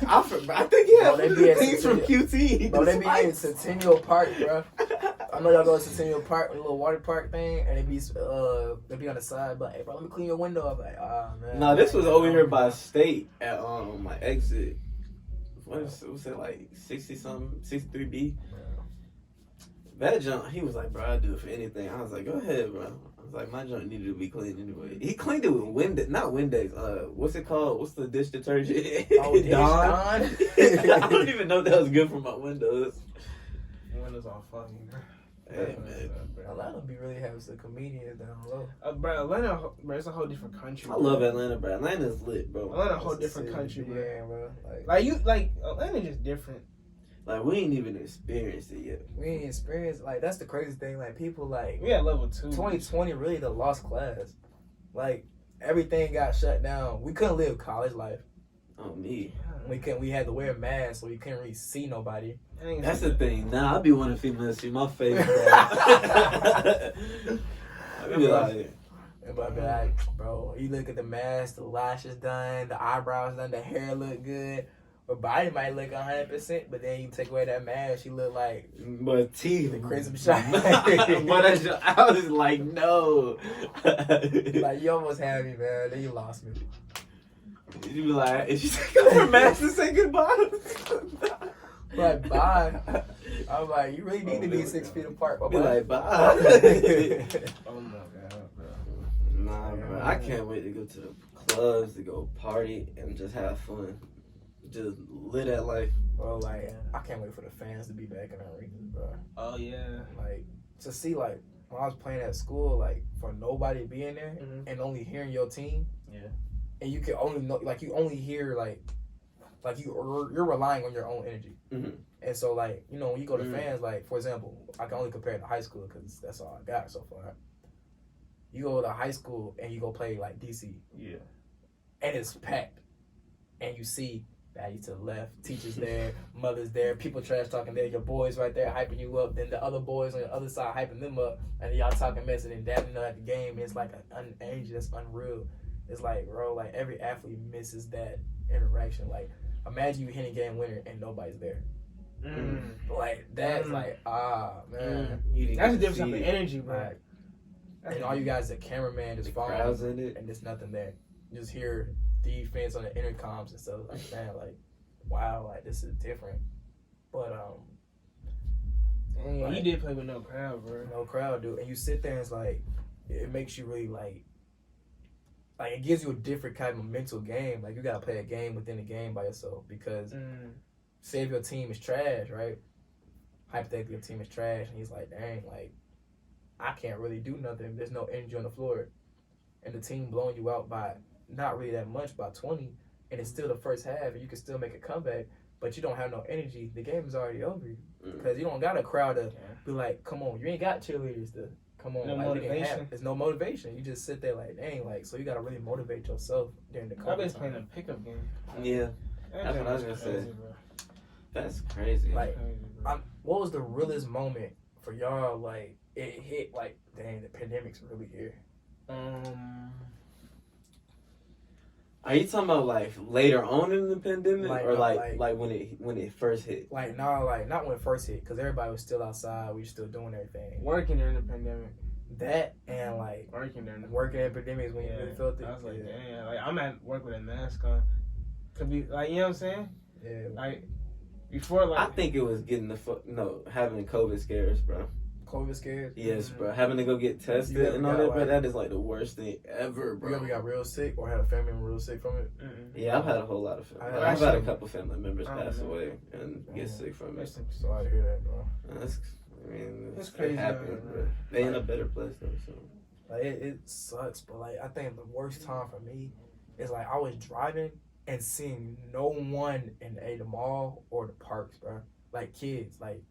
Speaker 1: I think he had things from QT.
Speaker 3: Bro, they be in Centennial Park, bro. I know y'all go to Centennial Park, a little water park thing, and they be on the side, but hey, bro, let me clean your window. I'm like, man.
Speaker 1: Nah, this was over here by State at my exit. What's it like 60 something, 63B? That junk, he was like, bro, I'll do it for anything. I was like, go ahead, bro. I was like, my junk needed to be cleaned anyway. He cleaned it with not Windex. What's it called? What's the dish detergent?
Speaker 3: Oh, Dawn.
Speaker 1: I don't even know if that was good for my windows.
Speaker 2: Windows all funny, bro.
Speaker 1: Hey, man.
Speaker 3: Atlanta be really having some comedians down low.
Speaker 2: Bro, Atlanta, bro, it's a whole different country.
Speaker 1: I love Atlanta, bro. Atlanta's lit, bro.
Speaker 2: Atlanta a whole different country, bro.
Speaker 3: Yeah, bro.
Speaker 2: Like Atlanta just different.
Speaker 1: Like, we ain't even experienced it yet.
Speaker 3: We ain't experienced, like, that's the crazy thing. Like, people, like...
Speaker 2: We at level 2.
Speaker 3: 2020 really the lost class. Like, everything got shut down. We couldn't live college life.
Speaker 1: Oh, me.
Speaker 3: We had to wear masks, so we couldn't really see nobody.
Speaker 1: That's the thing. Nah, I be wanting females to see my face, bro. I be like...
Speaker 3: Everybody be like, bro, you look at the mask, the lashes done, the eyebrows done, the hair look good. Her body might look 100%, but then you take away that mask, she look like...
Speaker 1: But teeth.
Speaker 3: The crimson shine.
Speaker 1: But I was like, no.
Speaker 3: Like, you almost had me, man. Then you lost me.
Speaker 1: You be like, if you take off her mask and say goodbye.
Speaker 3: Like, bye. I was like, you really need to be 6 feet apart.
Speaker 1: Be like, bye.
Speaker 2: Oh my god, bro.
Speaker 1: Nah, bro. I can't wait to go to the clubs, to go party, and just have fun. Just live that life.
Speaker 3: Bro, like, I can't wait for the fans to be back in the arenas, bro.
Speaker 2: Oh, yeah.
Speaker 3: Like, to see, like, when I was playing at school, like, for nobody being there and only hearing your team.
Speaker 2: Yeah.
Speaker 3: And you can only know, like, you only hear, like you're relying on your own energy.
Speaker 1: Mm-hmm.
Speaker 3: And so, like, you know, when you go to fans, like, for example, I can only compare it to high school because that's all I got so far. You go to high school and you go play, like, DC.
Speaker 2: Yeah.
Speaker 3: And it's packed. And you see daddy to the left, teachers there, mothers there, people trash talking there, your boys right there hyping you up, then the other boys on the other side hyping them up, and y'all talking mess, and then daddy at the game. It's like an energy that's unreal. It's like, bro, like, every athlete misses that interaction. Like, imagine you hitting game winner and nobody's there. Like, that's like, man.
Speaker 2: That's a different type of energy, bro.
Speaker 3: Like, and all you guys, the cameraman, just
Speaker 1: crowds
Speaker 3: following,
Speaker 1: in it,
Speaker 3: and there's nothing there. You just hear defense on the intercoms and stuff. Like, man, like, wow, like, this is different. But
Speaker 2: Dang,
Speaker 3: like,
Speaker 2: you did play with no crowd, bro.
Speaker 3: no crowd, dude. And you sit there and it's like, it makes you really like it gives you a different kind of mental game. Like, you gotta play a game within a game by yourself because say if your team is trash, right? Hypothetically, your team is trash, and he's like, dang, like, I can't really do nothing. There's no energy on the floor, and the team blowing you out by not really that much, by 20, and it's still the first half, and you can still make a comeback, but you don't have no energy. The game is already over because you don't got a crowd to be like, come on, you ain't got cheerleaders to come on.
Speaker 2: No
Speaker 3: like,
Speaker 2: motivation.
Speaker 3: There's no motivation. You just sit there like, dang, like, so you got to really motivate yourself during the
Speaker 2: I've been
Speaker 3: time.
Speaker 2: playing a pickup game.
Speaker 1: Yeah, that's what I was gonna say.
Speaker 2: Bro.
Speaker 1: That's crazy.
Speaker 3: Like, what was the realest moment for y'all? Like, it hit like, dang, the pandemic's really here.
Speaker 1: Are you talking about like later on in the pandemic,
Speaker 3: Like,
Speaker 1: or
Speaker 3: no,
Speaker 1: like when it first hit?
Speaker 3: Like, no, like, not when it first hit, because everybody was still outside. We were still doing everything.
Speaker 2: Working during the pandemic.
Speaker 3: That and like
Speaker 2: Working during the
Speaker 3: working in pandemics when you really felt it.
Speaker 2: I was like, damn, like, I'm at work with a mask on. Could be like, you know what I'm saying?
Speaker 3: Yeah.
Speaker 2: Like, before, like,
Speaker 1: I think it was getting having COVID scares, bro.
Speaker 3: COVID scares.
Speaker 1: Yes, bro. Having to go get tested and all that, bro. That is like the worst thing ever, bro.
Speaker 3: You ever got real sick or had a family member real sick from it?
Speaker 1: Yeah, I've had a whole lot of family. I've had a couple family members pass away and get sick from it.
Speaker 3: Sorry to hear that, bro.
Speaker 2: It's crazy.
Speaker 1: It happened, but they in a better place though. So
Speaker 3: like, it sucks, but like, I think the worst time for me is like I was driving and seeing no one in the mall or the parks, bro. Like, kids, like,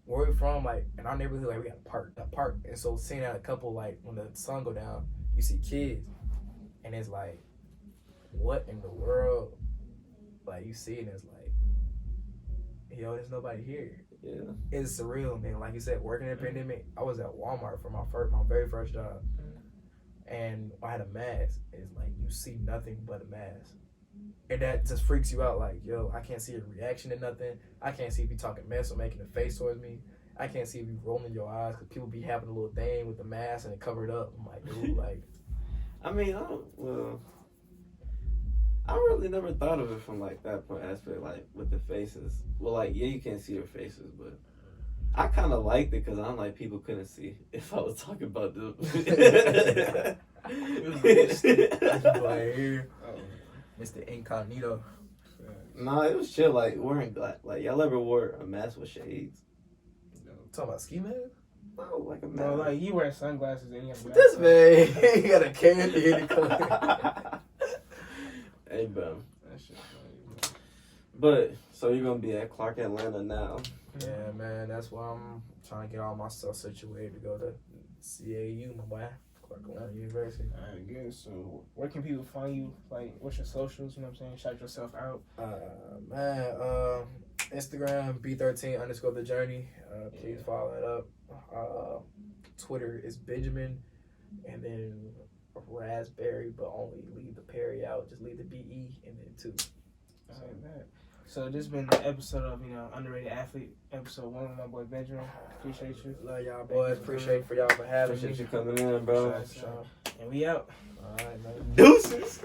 Speaker 3: where we from, like, in our neighborhood, like, we got a park, and so seeing that a couple, like, when the sun go down, you see kids, and it's like, what in the world? Like, you see it, and it's like, yo, there's nobody here.
Speaker 1: yeah,
Speaker 3: It's surreal, man. Like you said, working in the pandemic, I was at Walmart for my very first job, and I had a mask. It's like, you see nothing but a mask. And that just freaks you out. Like, yo, I can't see your reaction to nothing. I can't see if you talking mess or making a face towards me. I can't see if you rolling your eyes because people be having a little thing with the mask and it covered up. I'm like, dude, like.
Speaker 1: I mean, I really never thought of it from like that point aspect, like with the faces. Well, like, yeah, you can't see their faces, but I kind of liked it because I'm like, people couldn't see if I was talking about them.
Speaker 3: Mr. Incognito.
Speaker 1: Nah, it was chill. Like, wearing like y'all ever wore a mask with shades?
Speaker 3: Talking about ski mask?
Speaker 1: No, like a mask.
Speaker 2: No, like, you wear sunglasses and you have
Speaker 3: This man, he got a candy in the corner.
Speaker 1: Hey, bro.
Speaker 2: That shit funny,
Speaker 1: But so you're gonna be at Clark Atlanta now?
Speaker 3: Yeah, man, that's why I'm trying to get all my stuff situated to go to CAU, my boy. Clark Atlanta University.
Speaker 2: Alright, good. So, where can people find you? Like, what's your socials? You know what I'm saying? Shout yourself out.
Speaker 3: Instagram B13_the journey. Please follow it up. Twitter is Benjamin, and then Raspberry, but only leave the Perry out. Just leave the BE and then 2.
Speaker 2: Like that. So this has been the episode of, Underrated Athlete, episode 1 with my boy Benjamin. Appreciate you.
Speaker 3: Love y'all boys. Appreciate for y'all for having
Speaker 1: Appreciate
Speaker 3: me.
Speaker 1: you coming in, bro.
Speaker 3: Sure.
Speaker 2: And we out.
Speaker 3: All right, man.
Speaker 1: Deuces.